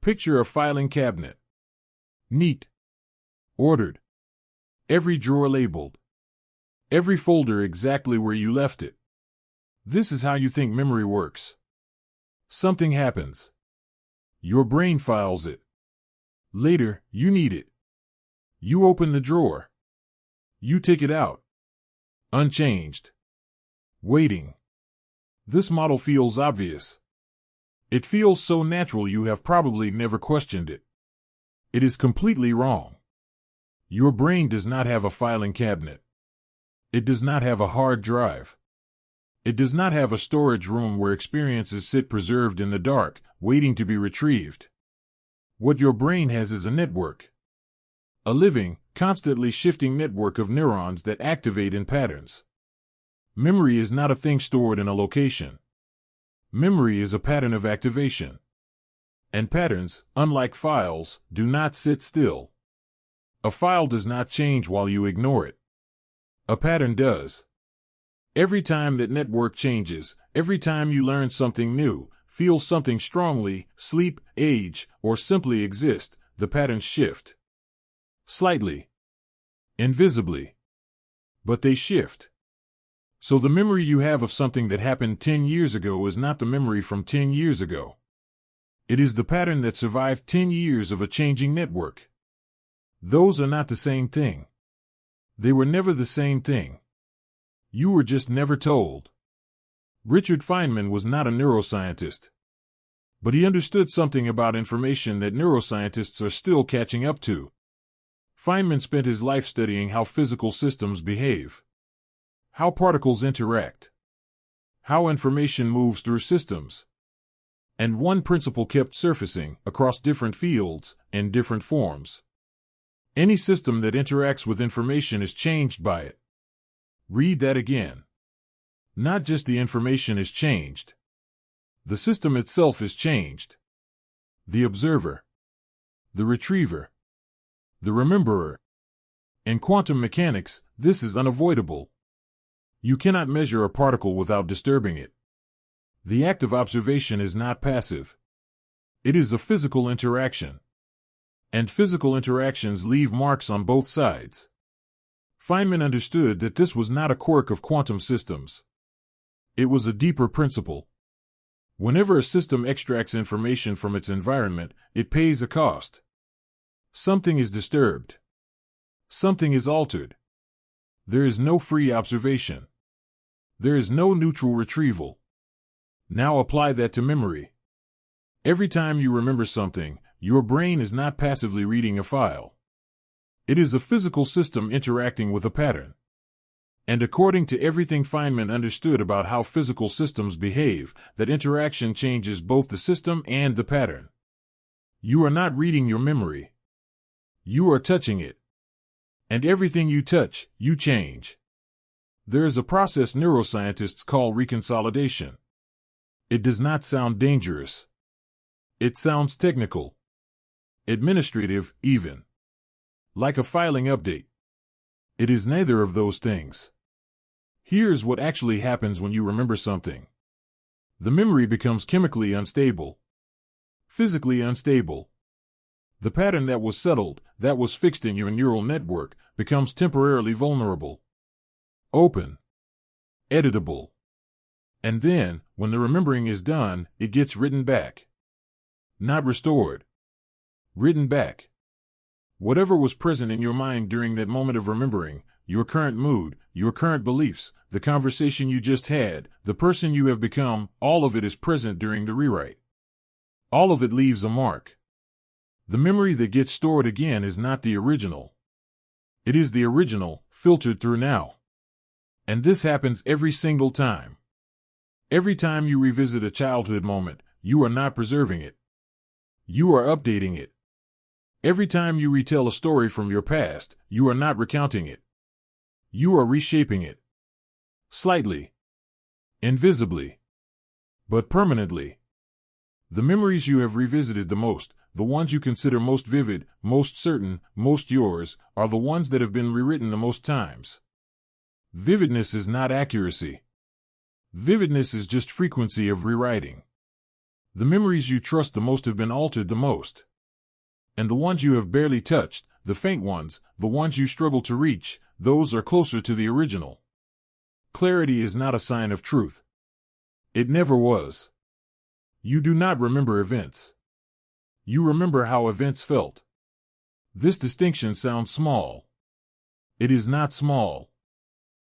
Picture a filing cabinet. Neat. Ordered. Every drawer labeled. Every folder exactly where you left it. This is how you think memory works. Something happens. Your brain files it. Later, you need it. You open the drawer. You take it out. Unchanged. Waiting. This model feels obvious. It feels so natural you have probably never questioned it. It is completely wrong. Your brain does not have a filing cabinet. It does not have a hard drive. It does not have a storage room where experiences sit preserved in the dark, waiting to be retrieved. What your brain has is a network. A living, constantly shifting network of neurons that activate in patterns. Memory is not a thing stored in a location. Memory is a pattern of activation. And patterns, unlike files, do not sit still. A file does not change while you ignore it. A pattern does. Every time that network changes, every time you learn something new, feel something strongly, sleep, age, or simply exist, the patterns shift. Slightly. Invisibly. But they shift. So the memory you have of something that happened 10 years ago is not the memory from 10 years ago. It is the pattern that survived 10 years of a changing network. Those are not the same thing. They were never the same thing. You were just never told. Richard Feynman was not a neuroscientist. But he understood something about information that neuroscientists are still catching up to. Feynman spent his life studying how physical systems behave. How particles interact. How information moves through systems. And one principle kept surfacing across different fields and different forms. Any system that interacts with information is changed by it. Read that again. Not just the information is changed. The system itself is changed. The observer. The retriever. The rememberer. In quantum mechanics, this is unavoidable. You cannot measure a particle without disturbing it. The act of observation is not passive. It is a physical interaction. And physical interactions leave marks on both sides. Feynman understood that this was not a quirk of quantum systems. It was a deeper principle. Whenever a system extracts information from its environment, it pays a cost. Something is disturbed. Something is altered. There is no free observation. There is no neutral retrieval. Now apply that to memory. Every time you remember something, your brain is not passively reading a file. It is a physical system interacting with a pattern. And according to everything Feynman understood about how physical systems behave, that interaction changes both the system and the pattern. You are not reading your memory. You are touching it. And everything you touch, you change. There is a process neuroscientists call reconsolidation. It does not sound dangerous. It sounds technical. Administrative, even. Like a filing update. It is neither of those things. Here's what actually happens when you remember something. The memory becomes chemically unstable. Physically unstable. The pattern that was settled, that was fixed in your neural network, becomes temporarily vulnerable. Open. Editable. And then, when the remembering is done, it gets written back. Not restored. Written back. Whatever was present in your mind during that moment of remembering, your current mood, your current beliefs, the conversation you just had, the person you have become, all of it is present during the rewrite. All of it leaves a mark. The memory that gets stored again is not the original. It is the original, filtered through now. And this happens every single time. Every time you revisit a childhood moment, you are not preserving it. You are updating it. Every time you retell a story from your past, you are not recounting it. You are reshaping it. Slightly. Invisibly. But permanently. The memories you have revisited the most, the ones you consider most vivid, most certain, most yours, are the ones that have been rewritten the most times. Vividness is not accuracy. Vividness is just frequency of rewriting. The memories you trust the most have been altered the most. And the ones you have barely touched, the faint ones, the ones you struggle to reach, those are closer to the original. Clarity is not a sign of truth. It never was. You do not remember events. You remember how events felt. This distinction sounds small. It is not small.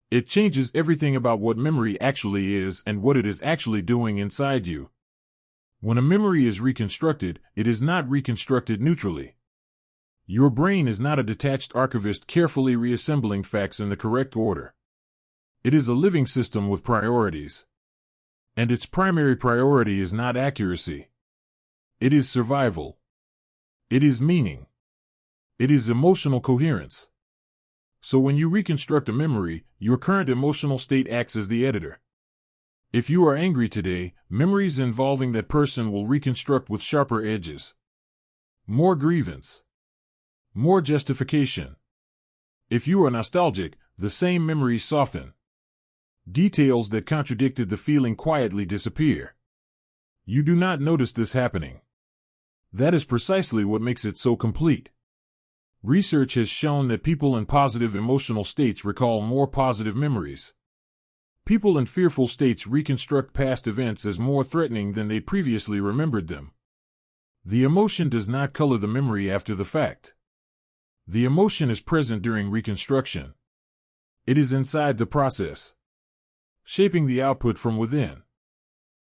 It changes everything about what memory actually is and what it is actually doing inside you. When a memory is reconstructed, it is not reconstructed neutrally. Your brain is not a detached archivist carefully reassembling facts in the correct order. It is a living system with priorities. And its primary priority is not accuracy. It is survival. It is meaning. It is emotional coherence. So when you reconstruct a memory, your current emotional state acts as the editor. If you are angry today, memories involving that person will reconstruct with sharper edges. More grievance. More justification. If you are nostalgic, the same memories soften. Details that contradicted the feeling quietly disappear. You do not notice this happening. That is precisely what makes it so complete. Research has shown that people in positive emotional states recall more positive memories. People in fearful states reconstruct past events as more threatening than they previously remembered them. The emotion does not color the memory after the fact. The emotion is present during reconstruction. It is inside the process, shaping the output from within.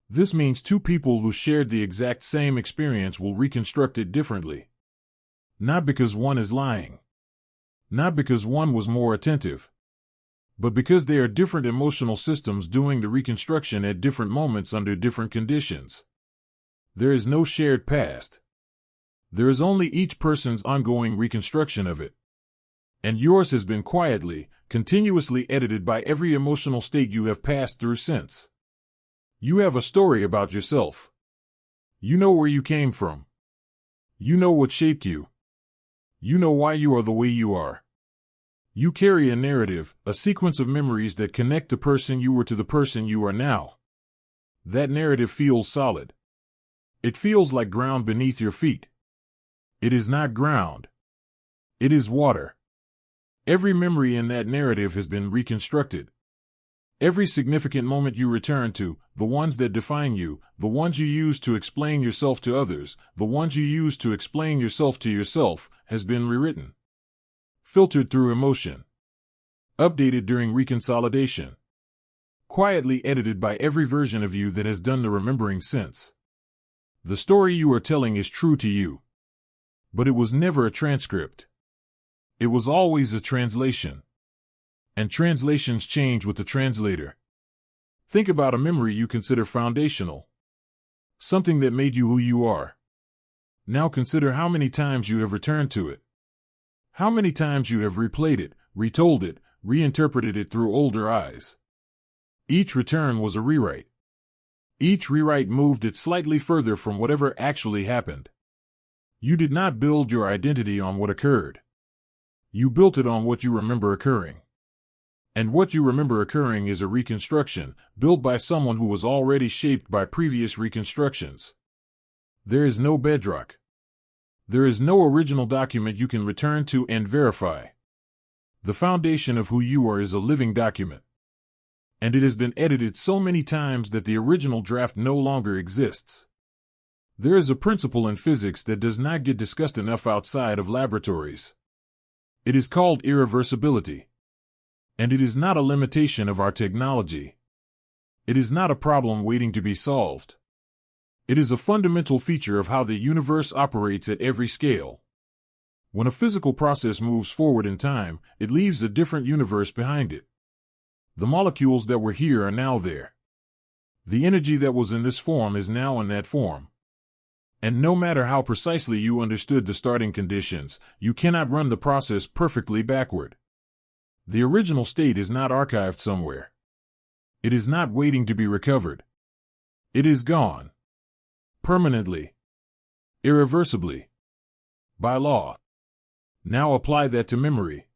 This means two people who shared the exact same experience will reconstruct it differently. Not because one is lying. Not because one was more attentive. But because they are different emotional systems doing the reconstruction at different moments under different conditions. There is no shared past. There is only each person's ongoing reconstruction of it. And yours has been quietly, continuously edited by every emotional state you have passed through since. You have a story about yourself. You know where you came from. You know what shaped you. You know why you are the way you are. You carry a narrative, a sequence of memories that connect the person you were to the person you are now. That narrative feels solid. It feels like ground beneath your feet. It is not ground. It is water. Every memory in that narrative has been reconstructed. Every significant moment you return to, the ones that define you, the ones you use to explain yourself to others, the ones you use to explain yourself to yourself, has been rewritten. Filtered through emotion. Updated during reconsolidation. Quietly edited by every version of you that has done the remembering since. The story you are telling is true to you. But it was never a transcript. It was always a translation. And translations change with the translator. Think about a memory you consider foundational. Something that made you who you are. Now consider how many times you have returned to it. How many times you have replayed it, retold it, reinterpreted it through older eyes. Each return was a rewrite. Each rewrite moved it slightly further from whatever actually happened. You did not build your identity on what occurred. You built it on what you remember occurring. And what you remember occurring is a reconstruction, built by someone who was already shaped by previous reconstructions. There is no bedrock. There is no original document you can return to and verify. The foundation of who you are is a living document. And it has been edited so many times that the original draft no longer exists. There is a principle in physics that does not get discussed enough outside of laboratories. It is called irreversibility. And it is not a limitation of our technology. It is not a problem waiting to be solved. It is a fundamental feature of how the universe operates at every scale. When a physical process moves forward in time, it leaves a different universe behind it. The molecules that were here are now there. The energy that was in this form is now in that form. And no matter how precisely you understood the starting conditions, you cannot run the process perfectly backward. The original state is not archived somewhere. It is not waiting to be recovered. It is gone. Permanently. Irreversibly. By law. Now apply that to memory.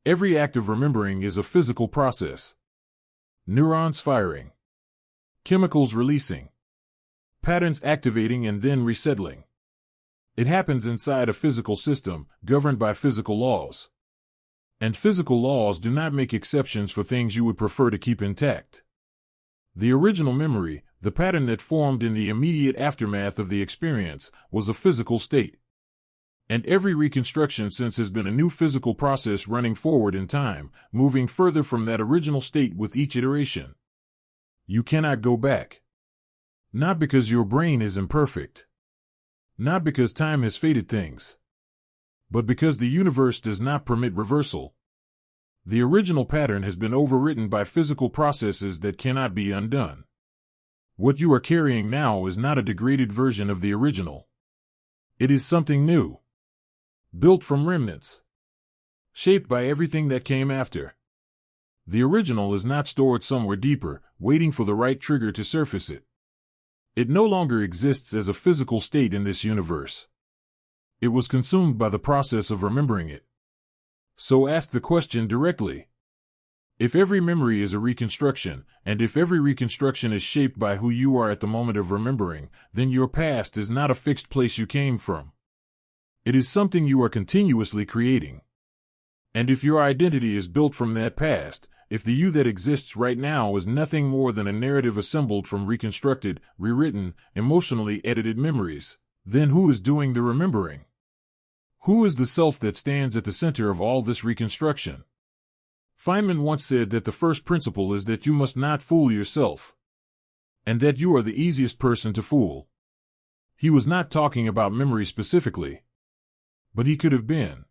Every act of remembering is a physical process. Neurons firing. Chemicals releasing. patterns activating and then resettling. It happens inside a physical system, governed by physical laws. And physical laws do not make exceptions for things you would prefer to keep intact. The original memory, the pattern that formed in the immediate aftermath of the experience, was a physical state. And every reconstruction since has been a new physical process running forward in time, moving further from that original state with each iteration. You cannot go back. Not because your brain is imperfect. Not because time has faded things. But because the universe does not permit reversal. The original pattern has been overwritten by physical processes that cannot be undone. What you are carrying now is not a degraded version of the original. It is something new. Built from remnants. Shaped by everything that came after. The original is not stored somewhere deeper, waiting for the right trigger to surface it. It no longer exists as a physical state in this universe. It was consumed by the process of remembering it. So ask the question directly. If every memory is a reconstruction, and if every reconstruction is shaped by who you are at the moment of remembering, then your past is not a fixed place you came from. It is something you are continuously creating. And if your identity is built from that past, if the you that exists right now is nothing more than a narrative assembled from reconstructed, rewritten, emotionally edited memories, then who is doing the remembering? Who is the self that stands at the center of all this reconstruction? Feynman once said that the first principle is that you must not fool yourself. And that you are the easiest person to fool. He was not talking about memory specifically. But he could have been.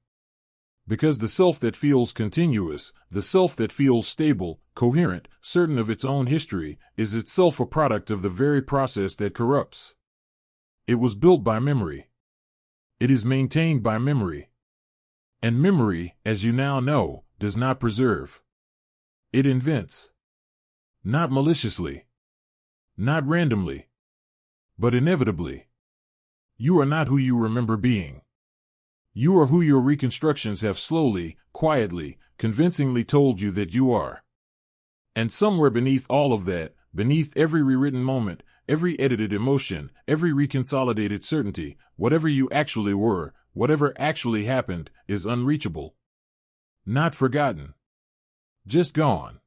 Because the self that feels continuous, the self that feels stable, coherent, certain of its own history, is itself a product of the very process that corrupts. It was built by memory. It is maintained by memory. And memory, as you now know, does not preserve. It invents. Not maliciously. Not randomly. But inevitably. You are not who you remember being. You are who your reconstructions have slowly, quietly, convincingly told you that you are. And somewhere beneath all of that, beneath every rewritten moment, every edited emotion, every reconsolidated certainty, whatever you actually were, whatever actually happened, is unreachable. Not forgotten. Just gone.